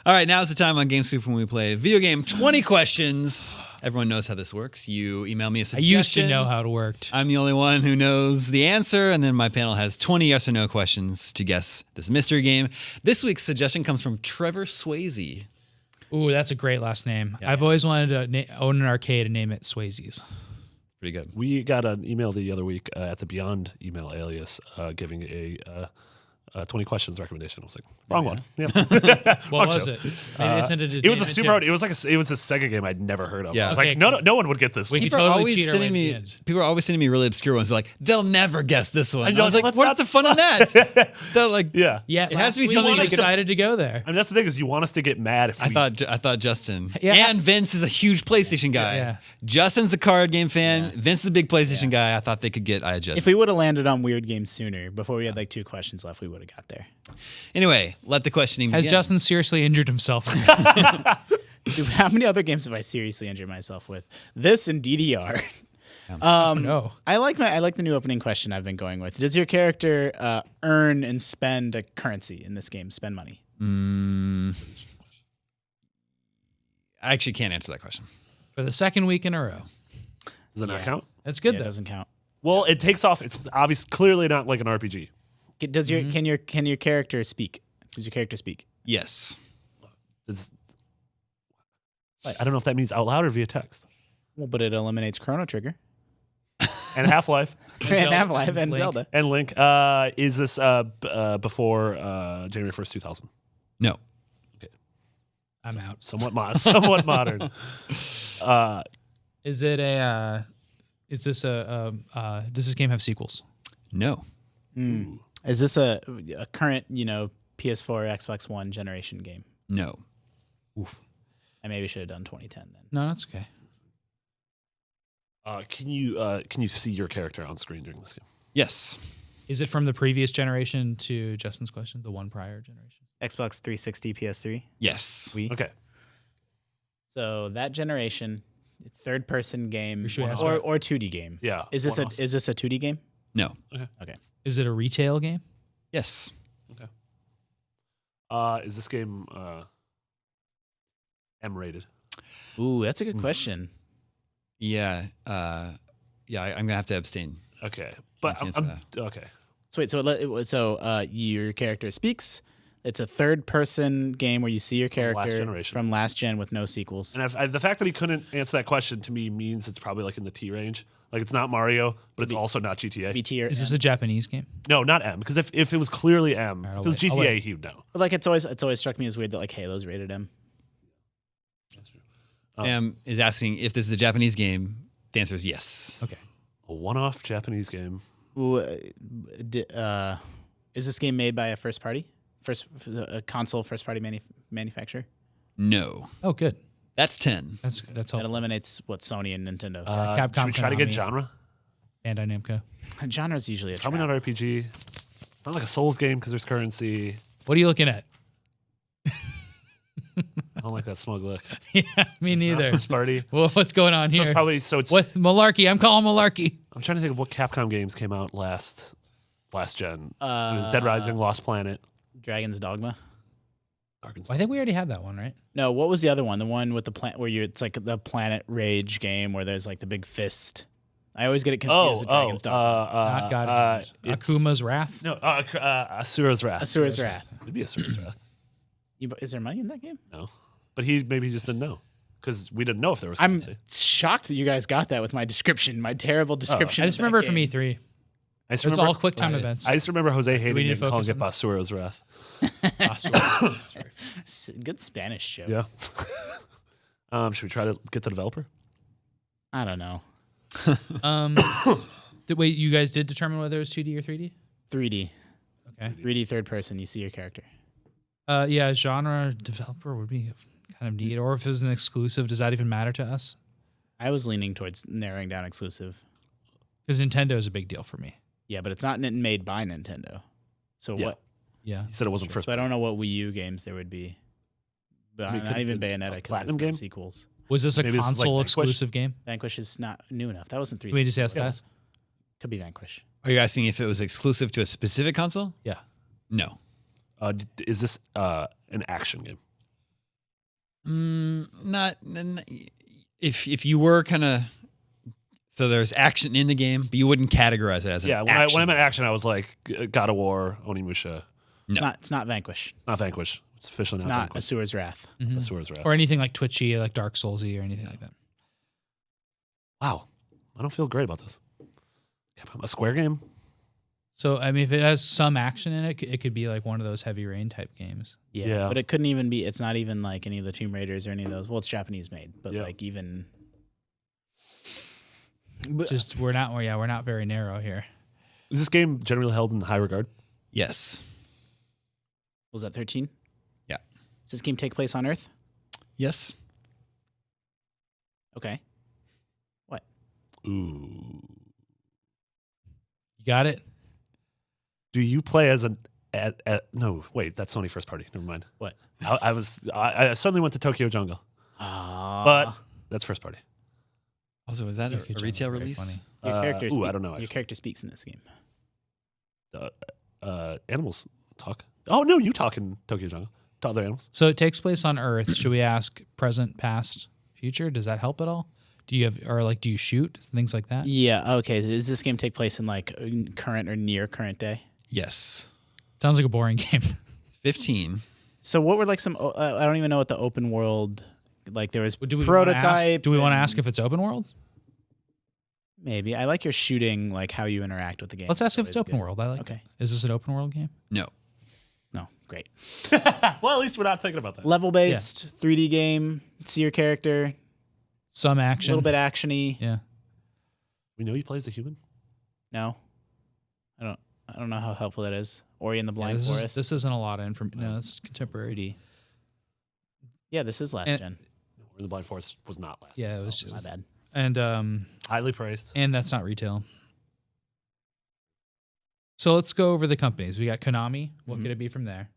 All right, now's the time on GameScoop when we play video game 20 questions. Everyone knows how this works. You email me a I suggestion. used to know how it worked. I'm the only one who knows the answer, and then my panel has 20 yes or no questions to guess this mystery game. This week's suggestion comes from Trevor Swayze. Ooh, that's a great last name. Yeah. I've always wanted to own an arcade and name it Swayze's. Pretty good. We got an email the other week at the Beyond email alias giving a 20 questions recommendation. I was like, wrong one. Yeah. What was it? Maybe they sent it to It was a David, super too. hard. It was like it was a Sega game I'd never heard of. Yeah. I was Okay, like, no, cool. no one would get this. We could People are totally always cheat our way sending to the me. end. People are always sending me really obscure ones. They're like, they'll never guess this one. I And know, I was like, let's what's not- the fun in that? They're like, Yeah. Yeah, It has to be we something were they could- excited to go there. I mean, that's the thing is you want us to get mad if I we thought Justin Yeah. and Vince is a huge PlayStation guy. Yeah. Justin's a card game fan. Vince is a big PlayStation guy. I thought they could get I Adjust. If we would have landed on weird games sooner, before we had like 2 questions left, we would have got there. Anyway, let the questioning Has begin. Justin seriously injured himself? Dude, how many other games have I seriously injured myself with? This and DDR. No. I like the new opening question I've been going with. Does your character earn and spend a currency in this game? Spend money? I actually can't answer that question. For the second week in a row. does it not count? That's good, Yeah, it though. doesn't count. Well, it takes off. It's obvious, clearly not like an RPG. Does your can your character speak? Does your character speak? Yes. It's, I don't know if that means out loud or via text. Well, but it eliminates Chrono Trigger And Half-Life and Half-Life and Link. Zelda. and Link. Is this before January 1st, 2000? No. I'm out. Somewhat modern. Is it a? Is this a? Does this game have sequels? No. Is this a current PS4 Xbox One generation game? No. I maybe should have done 2010 then. No, that's okay. Can you see your character on screen during this game? Yes. Is it from the previous generation to Justin's question, the one prior generation? Xbox 360, PS3, Yes. Wii. Okay. So that generation, third person game should ask or 2D game. Yeah. Is this one-off. a 2D game? No. Okay. Is it a retail game? Yes. Is this game M rated? Ooh, that's a good question. Yeah. I'm gonna have to abstain. Okay, but Can't answer okay. So wait, your character speaks. It's a third person game where you see your character generation. from last gen with no sequels. And the fact that he couldn't answer that question to me means it's probably like in the T range. Like it's not Mario, but it's also not GTA. BT or Is this a Japanese game? No, not M. Because if it was clearly M, Alright, if it was I'll GTA, wait. he would know. But like it's always struck me as weird that like Halo's rated M. Sam is asking if this is a Japanese game. The answer is yes. Okay. A one-off Japanese game. Ooh, is this game made by a a console first party manufacturer? No. Oh, good. That's 10. That's That helpful. eliminates what Sony and Nintendo. Capcom, Should we try to get Konami. genre? Bandai Namco. Genre's usually a Probably trap. not RPG. Not like a Souls game because there's currency. What are you looking at? I don't like that smug look. Yeah, me neither. First party. Well, what's going on So here? it's probably it's. What malarkey? I'm calling malarkey. I'm trying to think of what Capcom games came out last gen. It was Dead Rising, Lost Planet. Dragon's Dogma. Darken's Well, I think we already had that one, right? No, what was the other one? The one with the plant where it's like the Planet Rage game where there's like the big fist. I always get it confused with Dragon's Dogma. Not God of War. it's- Akuma's Wrath. No, Asura's Wrath. Asura's Wrath. It'd be Asura's Wrath. Is there money in that game? No, but maybe he just didn't know because we didn't know if there was. I'm currency. shocked that you guys got that with my description, my terrible description. I just of that remember from game. E3. I just It's remember- all quick time events. I just remember Jose we hating need it to and calling focus it on this? Basura's Wrath. Good Spanish joke. Yeah. Should we try to get the developer? I don't know. Wait, you guys did determine whether it was 2D or 3D? 3D. Okay. 3D third person. You see your character. Yeah, genre developer would be kind of neat. Or if it was an exclusive, does that even matter to us? I was leaning towards narrowing down exclusive. Because Nintendo is a big deal for me. Yeah, but it's not made by Nintendo. So Yeah. what? Yeah. He said it wasn't first. So I don't know what Wii U games there would be. But I mean, not could it even be a Bayonetta because Platinum there's no game? sequels. Was this a Maybe this is like console Vanquish? exclusive game? Vanquish is not new enough. That wasn't Can we just 360. ask that? Could be Vanquish. Are you asking if it was exclusive to a specific console? Yeah. No. Is this an action game? Not if you were kind of so there's action in the game, but you wouldn't categorize it as an Yeah, action. when I meant action, I was like God of War, Onimusha. It's not Vanquish. Not Vanquish. It's officially It's not not Vanquish. Asura's Wrath. Asura's Wrath. Or anything like Twitchy, like Dark Soulsy, or anything like that. Wow, I don't feel great about this. A Square game? So I mean, if it has some action in it, it could be like one of those Heavy Rain type games. Yeah. But it couldn't even be. It's not even like any of the Tomb Raiders or any of those. Well, it's Japanese made, but Yeah. like even. Just we're not very narrow here. Is this game generally held in high regard? Yes. Was that 13? Yeah. Does this game take place on Earth? Yes. Okay. What? Ooh. You got it. Do you play as no, wait, that's Sony first party. Never mind. What? I suddenly went to Tokyo Jungle, but that's first party. Also, is that a Tokyo retail Jungle, very release? funny. Your character. I don't know. Your Actually. character speaks in this game. Animals talk. Oh no, you talk in Tokyo Jungle to other animals. So it takes place on Earth. Should we ask present, past, future? Does that help at all? Do you shoot things like that? Yeah. Okay. Does this game take place in like current or near current day? Yes. Sounds like a boring game. 15. So what were like some? I don't even know what the open world. Like there was Do we wanna ask- prototype. Do we want to and- ask if it's open world? Maybe I like your shooting, like how you interact with the game. Let's ask if it's Always open good. world. I like. Okay. It. Is this an open world game? No. No, great. Well, at least we're not thinking about that. Level based 3D game. See your character. Some A action. little bit actiony. Yeah. We know you play as a human. No, I don't know how helpful that is. Ori and the Yeah, Blind Forest. this isn't a lot of information. No, it's contemporary D. Yeah, this is last And- gen. The Blind Forest was not last. Yeah, it was Oh, just My bad. and highly praised. and that's not retail. So let's go over the companies. We got Konami. What Mhm. could it be from there?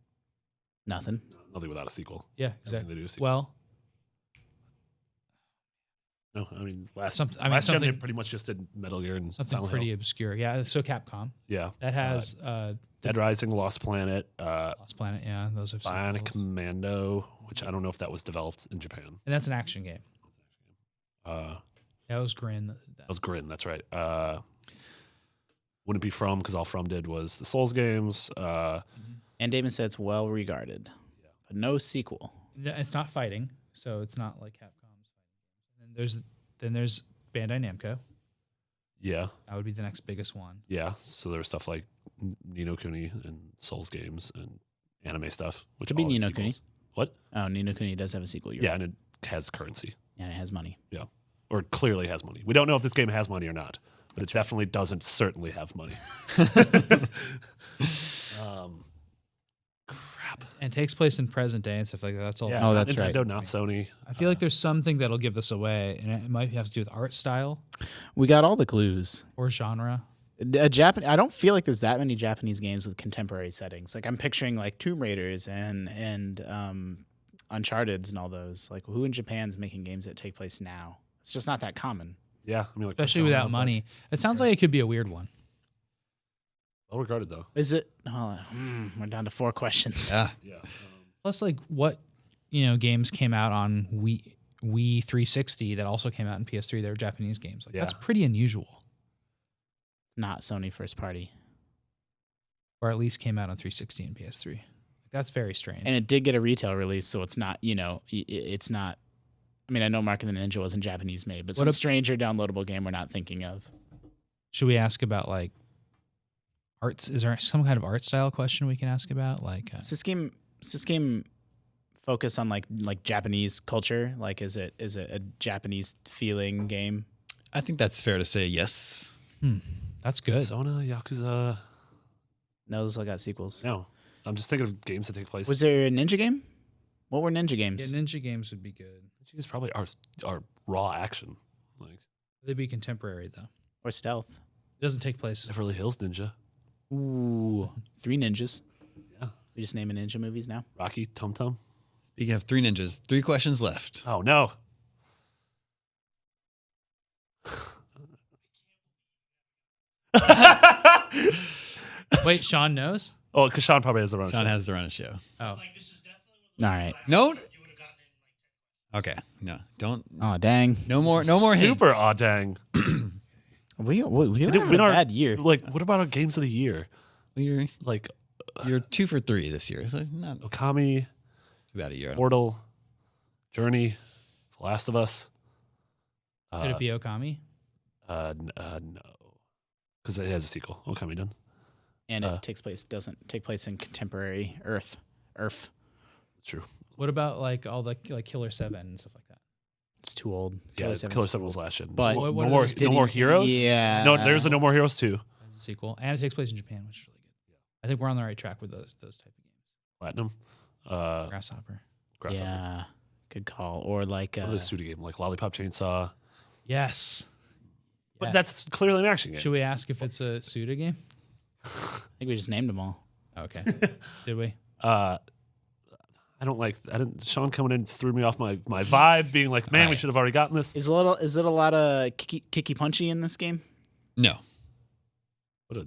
Nothing. Nothing without a sequel. Yeah, Nothing exactly. to do a sequel. Well, No, I mean last. Some- I mean, last gen they something- pretty much just did Metal Gear and something Silent pretty Hill. obscure. Yeah, so Capcom. Yeah, That has Dead Rising, Lost Planet, Lost Planet. Yeah, those have Bionic sequels. Commando, which I don't know if that was developed in Japan. And that's an action game. That That was Grin. was Grin. That's right. Wouldn't be From because all From did was the Souls games. And Damon said it's well regarded, but no sequel. It's not fighting, so it's not like Capcom's fighting games. And then there's Bandai Namco. Yeah, That would be the next biggest one. yeah. So there was stuff like Ni no Kuni and Souls games and anime stuff, which Could be all had Ni no Kuni. sequels. What? Oh, Ni no Kuni does have a sequel. Yeah, and it has currency. And it has money. Yeah, or it clearly has money. We don't know if this game has money or not, but it definitely doesn't certainly have money. Crap. And takes place in present day and stuff like that. That's all. Yeah, Oh, that's Nintendo, right. not Sony. I feel like there's something that'll give this away, and it might have to do with art style We got all the clues. or genre. I don't feel like there's that many Japanese games with contemporary settings. Like I'm picturing like Tomb Raiders and Uncharted's and all those. Like who in Japan's making games that take place now? It's just not that common. Yeah, I mean, like Especially Persona, without but money. It sounds like it could be a weird one. Well regarded though. Is it? We're down to 4 questions. Yeah. Yeah. Plus, like what games came out on Wii 360 that also came out in PS3. They were Japanese games. Like Yeah. that's pretty unusual, Not Sony first party. or at least came out on 360 and PS3. Like, that's very strange. And it did get a retail release, so it's not, it's not. I mean, I know Mark and the Ninja wasn't Japanese made, but some stranger downloadable game we're not thinking of. Should we ask about like arts? Is there some kind of art style question we can ask about? Like, Does this game focus on like Japanese culture? Like, is it a Japanese feeling game? I think that's fair to say yes. that's good. Persona, Yakuza. No, those all got sequels. No, I'm just thinking of games that take place. Was there a ninja game? What were ninja Yeah, games? ninja games would be good. Games probably are raw action, like They'd be contemporary though. Or stealth? It doesn't take place. Beverly Hills Ninja, Ooh, 3 ninjas. Yeah. We just naming ninja movies now. Rocky, Tum Tum. Speaking of 3 ninjas, 3 questions left. Oh no. Wait, Sean knows? Oh, because Sean probably has the run. Sean has the run of show. Oh, All right. No? Okay, no, don't. Oh dang! No more hints. Super aw dang. We don't have a bad year. Like, what about our games of the year? You're Like, 2 for 3 this year. So not Okami, too bad a year. Portal, Journey, The Last of Us. Could it be Okami? No, because it has a sequel. Okami done. And it doesn't take place in contemporary Earth. It's true. What about like all the like Killer 7 and stuff like that? It's too old. Yeah, Killer 7 was last gen. But no, what more, are those- no more heroes. Yeah. No, there's a No More Heroes 2. As a sequel, and it takes place in Japan, which is really good. I think we're on the right track with those type of games. Platinum. Grasshopper. Grasshopper. Yeah. Good call. Or like Another studio game like Lollipop Chainsaw. Yes. But Yeah. that's clearly an action game. Should we ask if it's a Suda game? I think we just named them all. Okay. Did we? Sean coming in threw me off my vibe, being like, man, we Right. should have already gotten this. Is it a lot of kicky punchy in this game? No. What a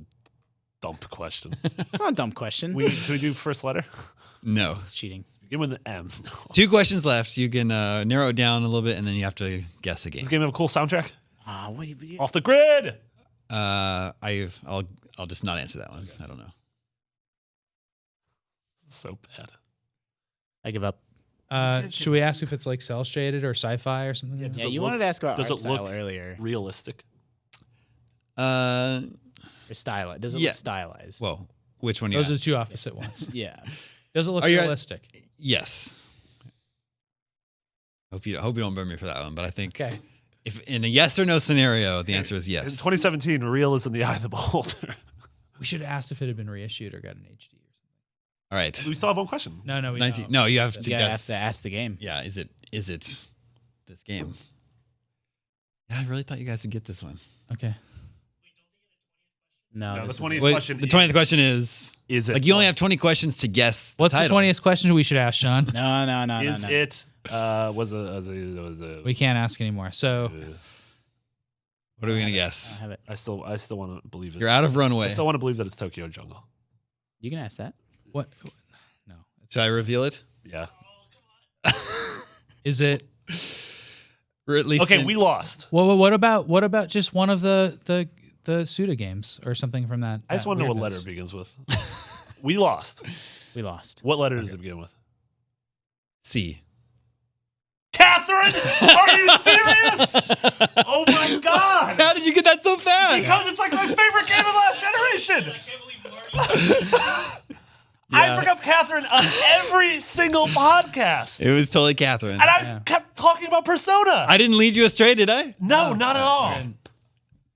dump question. It's not a dumb question. Can we do first letter? No. It's cheating. Begin with an M. No. 2 questions left. You can narrow it down a little bit, and then you have to guess a game. Does this game have a cool soundtrack? What do you, Off the grid. I'll just not answer that one. I don't know. So bad. I give up. Should we ask if it's like cell shaded or sci-fi or something? Yeah, like does Yeah, it you look- wanted to ask about does art it look- style earlier. Realistic. Uh, Or stylized. Does it Yeah. look stylized? well, which one? that? You Those are asked? two opposite ones. Yeah. Does it look Are you- realistic? Yes. Hope you don't burn me for that one, but I think Okay. if in a yes or no scenario, the answer is In yes. 2017, real is in the eye of the beholder. We should have asked if it had been reissued or got an HD or something. All right. We still have one question. No, we 19. don't. No, you have to You gotta have guess. to ask the game. Yeah, is it this game? Yeah, I really thought you guys would get this one. Okay. No, No, the this is- 20th Wait, question. the 20th question is Is it like you only have 20 questions to guess. What's the title. 20th question we should ask, Sean? No. Is no. it was a We can't ask anymore. So What are we gonna I guess? have it. I still want to believe it. You're out of runway. I still want to believe that it's Tokyo Jungle. You can ask that. what? No. Should I reveal it? Yeah. Is it? Or at least Okay, in- we lost. Well, what about just one of the Suda games or something from that? I just want to know what letter it begins with. We lost. We lost. What letter does it begin with? C. Catherine, are you serious? Oh my god! How did you get that so fast? Because it's like my favorite game of Last Generation. I bring up Catherine on every single podcast, It was totally Catherine. and I kept talking about Persona. I didn't lead you astray, did I? No, not at all.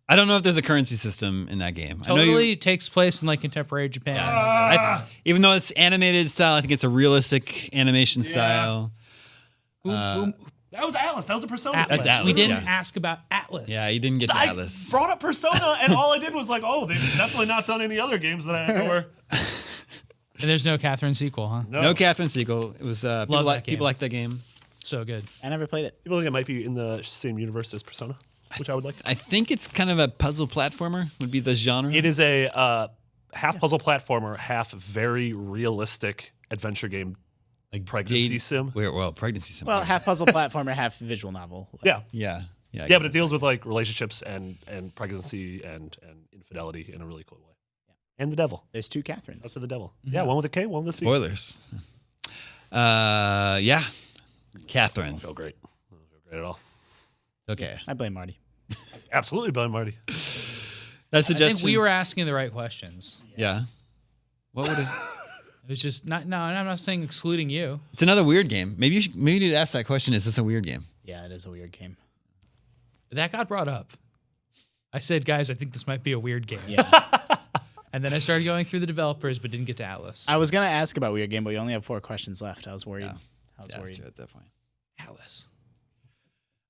I don't know if there's a currency system in that game. I know Totally takes place in like contemporary Japan. even though it's animated style, I think it's a realistic animation style. That was Alice. That was a Persona. Atlas. thing. That's Atlas, We didn't yeah. ask about Atlas. Yeah, you didn't get to I Atlas. brought up Persona, and all I did was like, oh, they've definitely not done any other games that I know were. And there's no Catherine sequel, huh? No Catherine sequel. It was people Love like that game. people like that game. So good. I never played it. People think it might be in the same universe as Persona, which I would like. I think it's kind of a puzzle platformer. Would be the genre. It is a half puzzle platformer, half very realistic adventure game, like pregnancy sim. Well, pregnancy sim. Well, half puzzle platformer, half visual novel. Yeah, yeah. I yeah, guess but it deals with like relationships and pregnancy and infidelity in a really cool way. And the devil. There's two Catherines. That's the devil. Yeah, one with a K, one with a C. spoilers. Yeah, Catherine. Feel great. Don't feel great at all. Okay, I blame Marty. Absolutely, Billy Marty. that I suggestion. think we were asking the right questions. Yeah. What would it? It was just not. No, I'm not saying excluding you. It's another weird game. Maybe you need to ask that question. Is this a weird game? Yeah, it is a weird game. That got brought up. I said, guys, I think this might be a weird game. Yeah. And then I started going through the developers, but didn't get to Atlas. I was gonna ask about weird game, but we only have 4 questions left. I was worried. Yeah. I was Yeah, that's worried. true at that point. Atlas.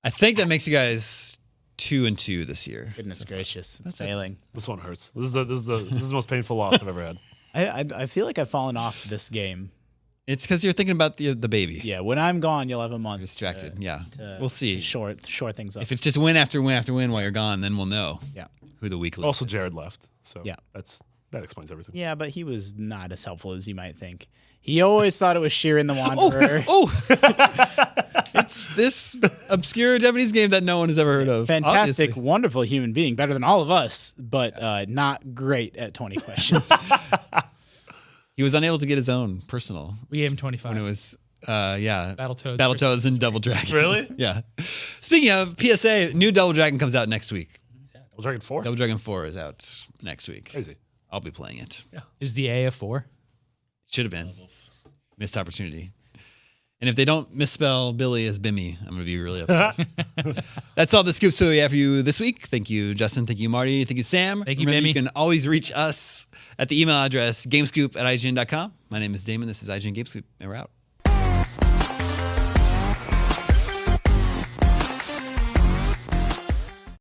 I think that makes you guys 2-2 this year. Goodness gracious, it's failing. This one hurts. This is the most painful loss I've ever had. I feel like I've fallen off this game. It's because you're thinking about the baby. Yeah, when I'm gone, you'll have a month. Distracted. Yeah. to We'll see. Shore things up. If it's just win after win after win while you're gone, then we'll know Yeah. who the weak link Also, is. Jared left, so Yeah. that explains everything. Yeah, but he was not as helpful as you might think. He always thought it was Sheeran the Wanderer. Oh, it's this obscure Japanese game that no one has ever heard of. Fantastic, obviously. wonderful human being, better than all of us, but not great at 20 questions. He was unable to get his own personal We gave him 25. when it was, yeah. Battletoads. Battletoads and Double Dragon. Really? Yeah. Speaking of PSA, new Double Dragon comes out next week. Double Dragon 4? Double Dragon 4 is out next week. Crazy. I'll be playing it. Is the A a 4? Should have been. Missed opportunity. And if they don't misspell Billy as Bimmy, I'm going to be really upset. That's all the scoops we have for you this week. Thank you, Justin. Thank you, Marty. Thank you, Sam. Thank you, Remember, Bimmy. you can always reach us at the email address gamescoop@ign.com. My name is Damon. This is IGN Gamescoop, and we're out.